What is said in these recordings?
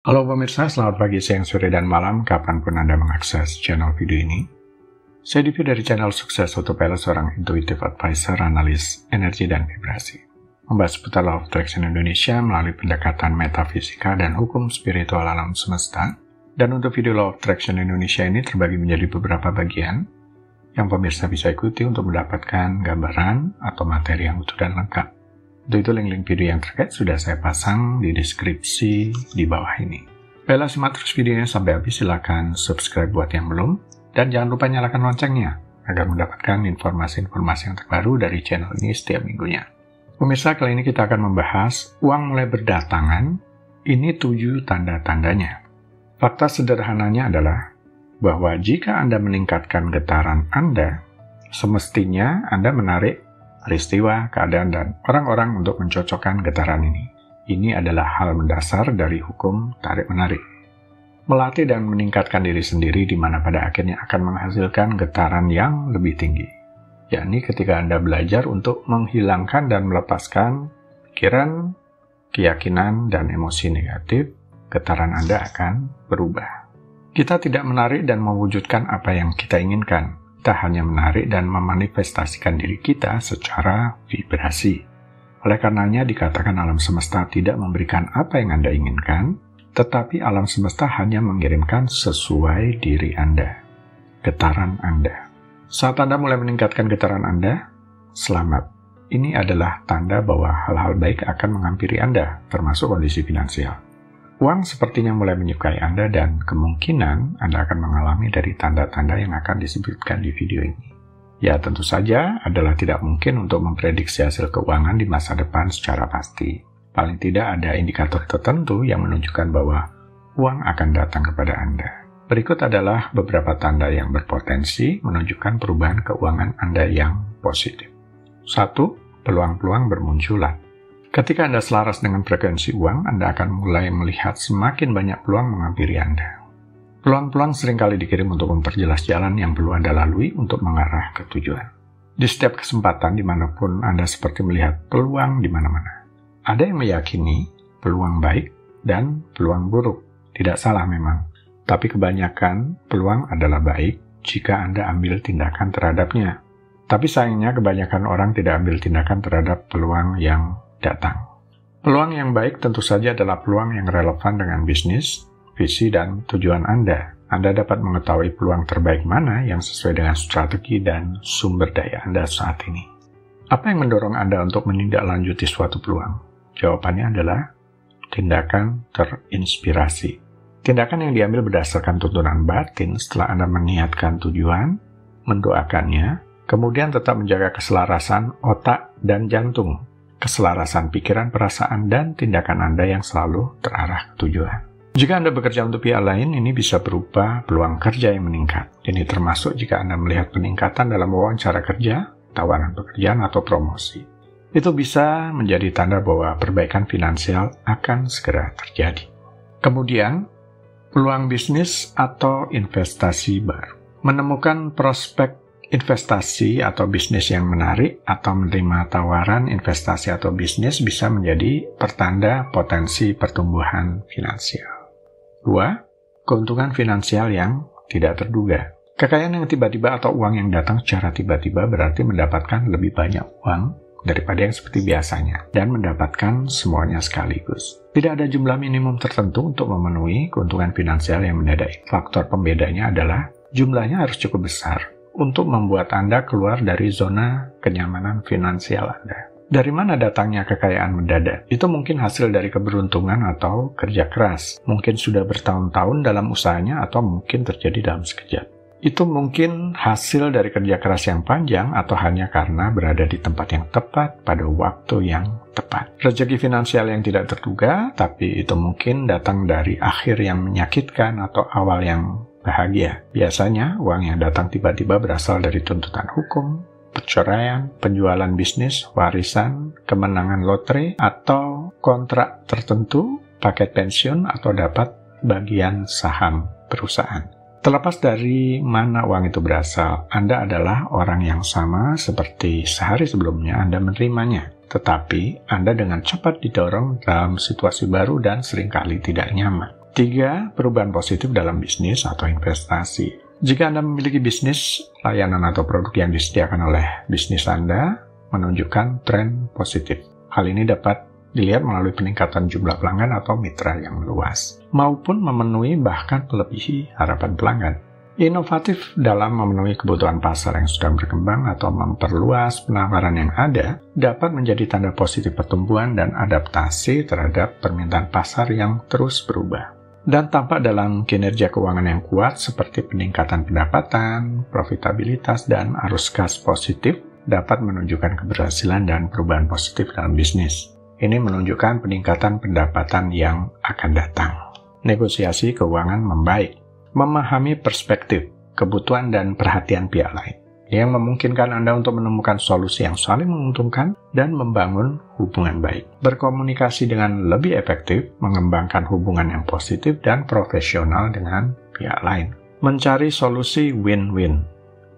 Halo pemirsa, selamat pagi, siang, sore, dan malam, kapanpun Anda mengakses channel video ini. Saya Divi dari channel Sukses Autopilot, seorang intuitive advisor, analis energi dan vibrasi. Membahas seputar Law of Attraction Indonesia melalui pendekatan metafisika dan hukum spiritual alam semesta. Dan untuk video Law of Attraction Indonesia ini terbagi menjadi beberapa bagian yang pemirsa bisa ikuti untuk mendapatkan gambaran atau materi yang utuh dan lengkap. Untuk itu link-link video yang terkait sudah saya pasang di deskripsi di bawah ini. Baiklah, simak terus videonya sampai habis, silakan subscribe buat yang belum, dan jangan lupa nyalakan loncengnya agar mendapatkan informasi-informasi yang terbaru dari channel ini setiap minggunya. Pemirsa, kali ini kita akan membahas uang mulai berdatangan, ini 7 tanda-tandanya. Fakta sederhananya adalah bahwa jika Anda meningkatkan getaran Anda, semestinya Anda menarik peristiwa, keadaan, dan orang-orang untuk mencocokkan getaran ini. Ini adalah hal mendasar dari hukum tarik-menarik. Melatih dan meningkatkan diri sendiri di mana pada akhirnya akan menghasilkan getaran yang lebih tinggi. Yakni ketika Anda belajar untuk menghilangkan dan melepaskan pikiran, keyakinan, dan emosi negatif, getaran Anda akan berubah. Kita tidak menarik dan mewujudkan apa yang kita inginkan. Kita hanya menarik dan memanifestasikan diri kita secara vibrasi. Oleh karenanya dikatakan alam semesta tidak memberikan apa yang Anda inginkan, tetapi alam semesta hanya mengirimkan sesuai diri Anda, getaran Anda. Saat Anda mulai meningkatkan getaran Anda, selamat. Ini adalah tanda bahwa hal-hal baik akan menghampiri Anda, termasuk kondisi finansial. Uang sepertinya mulai menyukai Anda dan kemungkinan Anda akan mengalami dari tanda-tanda yang akan disebutkan di video ini. Ya, tentu saja adalah tidak mungkin untuk memprediksi hasil keuangan di masa depan secara pasti. Paling tidak ada indikator tertentu yang menunjukkan bahwa uang akan datang kepada Anda. Berikut adalah beberapa tanda yang berpotensi menunjukkan perubahan keuangan Anda yang positif. 1. Peluang-peluang bermunculan. Ketika Anda selaras dengan frekuensi uang, Anda akan mulai melihat semakin banyak peluang menghampiri Anda. Peluang-peluang seringkali dikirim untuk memperjelas jalan yang perlu Anda lalui untuk mengarah ke tujuan. Di setiap kesempatan dimanapun Anda seperti melihat peluang di mana-mana. Ada yang meyakini peluang baik dan peluang buruk. Tidak salah memang, tapi kebanyakan peluang adalah baik jika Anda ambil tindakan terhadapnya. Tapi sayangnya kebanyakan orang tidak ambil tindakan terhadap peluang yang datang. Peluang yang baik tentu saja adalah peluang yang relevan dengan bisnis, visi, dan tujuan Anda. Anda dapat mengetahui peluang terbaik mana yang sesuai dengan strategi dan sumber daya Anda saat ini. Apa yang mendorong Anda untuk menindaklanjuti suatu peluang? Jawabannya adalah tindakan terinspirasi. Tindakan yang diambil berdasarkan tuntunan batin setelah Anda meniatkan tujuan, mendoakannya, kemudian tetap menjaga keselarasan otak dan jantung, keselarasan pikiran, perasaan, dan tindakan Anda yang selalu terarah ke tujuan. Jika Anda bekerja untuk pihak lain, ini bisa berupa peluang kerja yang meningkat. Ini termasuk jika Anda melihat peningkatan dalam wawancara kerja, tawaran pekerjaan, atau promosi. Itu bisa menjadi tanda bahwa perbaikan finansial akan segera terjadi. Kemudian, peluang bisnis atau investasi baru. Menemukan prospek investasi atau bisnis yang menarik atau menerima tawaran investasi atau bisnis bisa menjadi pertanda potensi pertumbuhan finansial. 2. Keuntungan finansial yang tidak terduga. Kekayaan yang tiba-tiba atau uang yang datang secara tiba-tiba berarti mendapatkan lebih banyak uang daripada yang seperti biasanya dan mendapatkan semuanya sekaligus. Tidak ada jumlah minimum tertentu untuk memenuhi keuntungan finansial yang mendadak. Faktor pembedanya adalah jumlahnya harus cukup besar untuk membuat Anda keluar dari zona kenyamanan finansial Anda. Dari mana datangnya kekayaan mendadak? Itu mungkin hasil dari keberuntungan atau kerja keras. Mungkin sudah bertahun-tahun dalam usahanya atau mungkin terjadi dalam sekejap. Itu mungkin hasil dari kerja keras yang panjang atau hanya karena berada di tempat yang tepat pada waktu yang tepat. Rezeki finansial yang tidak terduga, tapi itu mungkin datang dari akhir yang menyakitkan atau awal yang bahagia. Biasanya, uang yang datang tiba-tiba berasal dari tuntutan hukum, perceraian, penjualan bisnis, warisan, kemenangan lotre, atau kontrak tertentu, paket pensiun, atau dapat bagian saham perusahaan. Terlepas dari mana uang itu berasal, Anda adalah orang yang sama seperti sehari sebelumnya Anda menerimanya. Tetapi Anda dengan cepat didorong dalam situasi baru dan seringkali tidak nyaman. 3. Perubahan positif dalam bisnis atau investasi. Jika Anda memiliki bisnis, layanan atau produk yang disediakan oleh bisnis Anda menunjukkan tren positif. Hal ini dapat dilihat melalui peningkatan jumlah pelanggan atau mitra yang luas, maupun memenuhi bahkan melebihi harapan pelanggan. Inovatif dalam memenuhi kebutuhan pasar yang sudah berkembang atau memperluas penawaran yang ada dapat menjadi tanda positif pertumbuhan dan adaptasi terhadap permintaan pasar yang terus berubah. Dan tampak dalam kinerja keuangan yang kuat seperti peningkatan pendapatan, profitabilitas, dan arus kas positif dapat menunjukkan keberhasilan dan perubahan positif dalam bisnis. Ini menunjukkan peningkatan pendapatan yang akan datang. Negosiasi keuangan membaik, memahami perspektif, kebutuhan, dan perhatian pihak lain, yang memungkinkan Anda untuk menemukan solusi yang saling menguntungkan dan membangun hubungan baik. Berkomunikasi dengan lebih efektif, mengembangkan hubungan yang positif dan profesional dengan pihak lain. Mencari solusi win-win,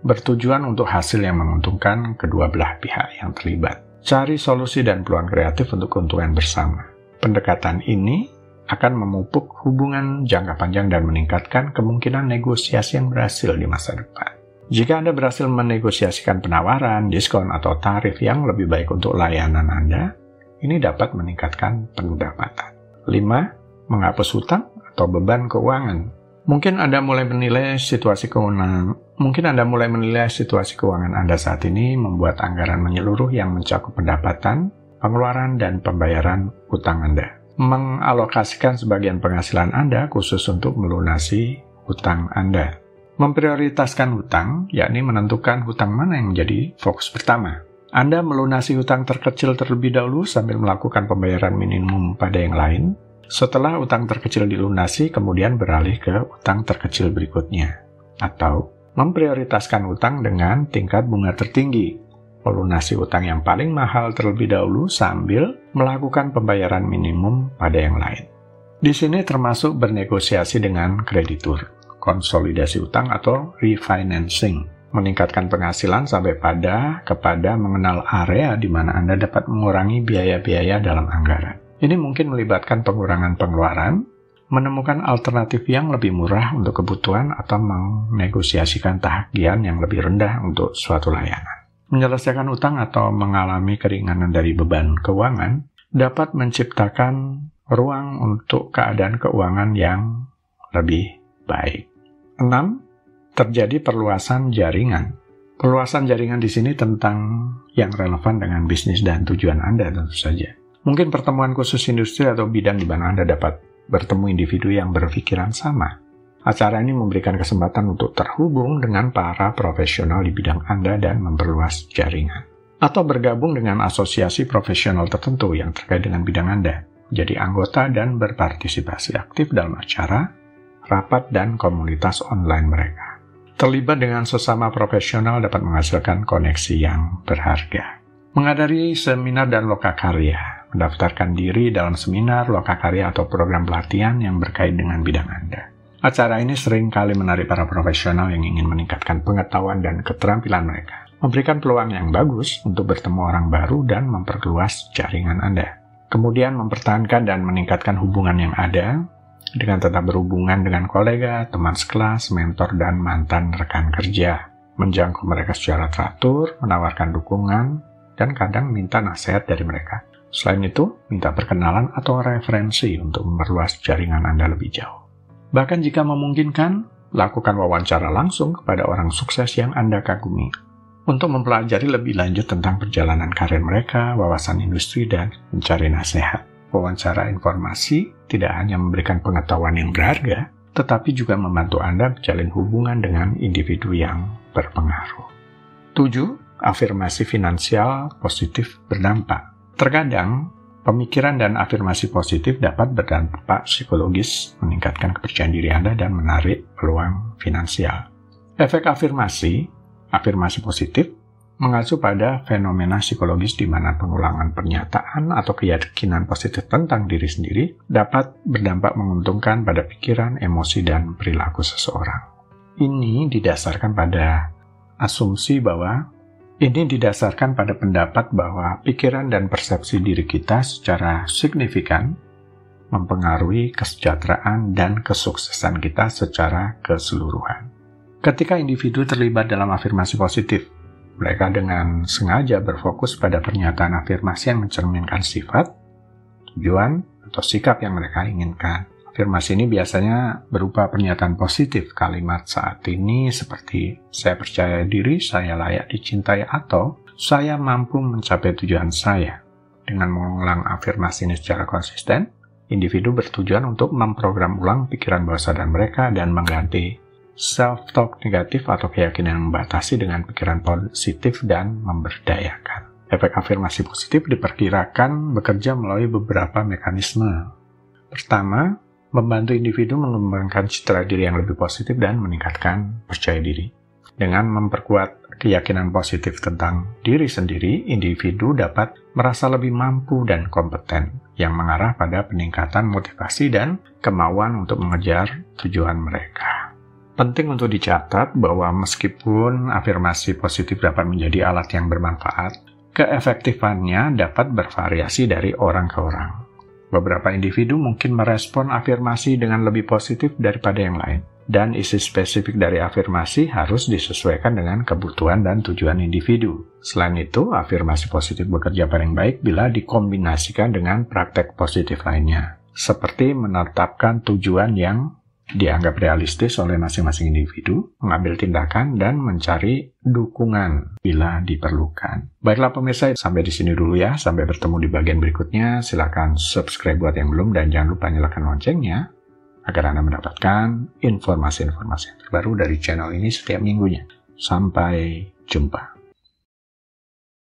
bertujuan untuk hasil yang menguntungkan kedua belah pihak yang terlibat. Cari solusi dan peluang kreatif untuk keuntungan bersama. Pendekatan ini akan memupuk hubungan jangka panjang dan meningkatkan kemungkinan negosiasi yang berhasil di masa depan. Jika Anda berhasil menegosiasikan penawaran, diskon, atau tarif yang lebih baik untuk layanan Anda, ini dapat meningkatkan pendapatan. 5. Menghapus hutang atau beban keuangan. Mungkin Anda mulai menilai situasi keuangan Anda saat ini membuat anggaran menyeluruh yang mencakup pendapatan, pengeluaran, dan pembayaran hutang Anda. Mengalokasikan sebagian penghasilan Anda khusus untuk melunasi hutang Anda. Memprioritaskan hutang, yakni menentukan hutang mana yang menjadi fokus pertama. Anda melunasi hutang terkecil terlebih dahulu sambil melakukan pembayaran minimum pada yang lain. Setelah hutang terkecil dilunasi, kemudian beralih ke hutang terkecil berikutnya. Atau memprioritaskan hutang dengan tingkat bunga tertinggi. Melunasi hutang yang paling mahal terlebih dahulu sambil melakukan pembayaran minimum pada yang lain. Di sini termasuk bernegosiasi dengan kreditur, konsolidasi utang atau refinancing, meningkatkan penghasilan sampai kepada mengenal area di mana Anda dapat mengurangi biaya-biaya dalam anggaran. Ini mungkin melibatkan pengurangan pengeluaran, menemukan alternatif yang lebih murah untuk kebutuhan, atau menegosiasikan tagihan yang lebih rendah untuk suatu layanan. Menyelesaikan utang atau mengalami keringanan dari beban keuangan dapat menciptakan ruang untuk keadaan keuangan yang lebih baik. 6. Terjadi perluasan jaringan. Perluasan jaringan di sini tentang yang relevan dengan bisnis dan tujuan Anda tentu saja. Mungkin pertemuan khusus industri atau bidang di mana Anda dapat bertemu individu yang berpikiran sama. Acara ini memberikan kesempatan untuk terhubung dengan para profesional di bidang Anda dan memperluas jaringan. Atau bergabung dengan asosiasi profesional tertentu yang terkait dengan bidang Anda. Jadi anggota dan berpartisipasi aktif dalam acara, rapat, dan komunitas online mereka. Terlibat dengan sesama profesional dapat menghasilkan koneksi yang berharga. Menghadiri seminar dan lokakarya. Mendaftarkan diri dalam seminar, lokakarya, atau program pelatihan yang berkait dengan bidang Anda. Acara ini sering kali menarik para profesional yang ingin meningkatkan pengetahuan dan keterampilan mereka. Memberikan peluang yang bagus untuk bertemu orang baru dan memperluas jaringan Anda. Kemudian mempertahankan dan meningkatkan hubungan yang ada, dengan tetap berhubungan dengan kolega, teman sekelas, mentor, dan mantan rekan kerja. Menjangkau mereka secara teratur, menawarkan dukungan, dan kadang minta nasihat dari mereka. Selain itu, minta perkenalan atau referensi untuk memperluas jaringan Anda lebih jauh. Bahkan jika memungkinkan, lakukan wawancara langsung kepada orang sukses yang Anda kagumi untuk mempelajari lebih lanjut tentang perjalanan karir mereka, wawasan industri, dan mencari nasihat. Wawancara informasi tidak hanya memberikan pengetahuan yang berharga, tetapi juga membantu Anda menjalin hubungan dengan individu yang berpengaruh. 7. Afirmasi finansial positif berdampak. Terkadang, pemikiran dan afirmasi positif dapat berdampak psikologis, meningkatkan kepercayaan diri Anda dan menarik peluang finansial. Efek afirmasi positif, mengacu pada fenomena psikologis di mana pengulangan pernyataan atau keyakinan positif tentang diri sendiri dapat berdampak menguntungkan pada pikiran, emosi, dan perilaku seseorang. Ini didasarkan pada pendapat bahwa pikiran dan persepsi diri kita secara signifikan mempengaruhi kesejahteraan dan kesuksesan kita secara keseluruhan. Ketika individu terlibat dalam afirmasi positif, mereka dengan sengaja berfokus pada pernyataan afirmasi yang mencerminkan sifat, tujuan, atau sikap yang mereka inginkan. Afirmasi ini biasanya berupa pernyataan positif. Kalimat saat ini seperti saya percaya diri, saya layak dicintai, atau saya mampu mencapai tujuan saya. Dengan mengulang afirmasi ini secara konsisten, individu bertujuan untuk memprogram ulang pikiran bawah sadar mereka dan mengganti self-talk negatif atau keyakinan yang membatasi dengan pikiran positif dan memberdayakan. Efek afirmasi positif diperkirakan bekerja melalui beberapa mekanisme. Pertama, membantu individu mengembangkan citra diri yang lebih positif dan meningkatkan percaya diri. Dengan memperkuat keyakinan positif tentang diri sendiri, individu dapat merasa lebih mampu dan kompeten, yang mengarah pada peningkatan motivasi dan kemauan untuk mengejar tujuan mereka. Penting untuk dicatat bahwa meskipun afirmasi positif dapat menjadi alat yang bermanfaat, keefektifannya dapat bervariasi dari orang ke orang. Beberapa individu mungkin merespon afirmasi dengan lebih positif daripada yang lain, dan isi spesifik dari afirmasi harus disesuaikan dengan kebutuhan dan tujuan individu. Selain itu, afirmasi positif bekerja paling baik bila dikombinasikan dengan praktek positif lainnya, seperti menetapkan tujuan yang dianggap realistis oleh masing-masing individu, mengambil tindakan, dan mencari dukungan bila diperlukan. Baiklah pemirsa, sampai di sini dulu ya. Sampai bertemu di bagian berikutnya. Silakan subscribe buat yang belum, dan jangan lupa nyalakan loncengnya agar Anda mendapatkan informasi-informasi terbaru dari channel ini setiap minggunya. Sampai jumpa.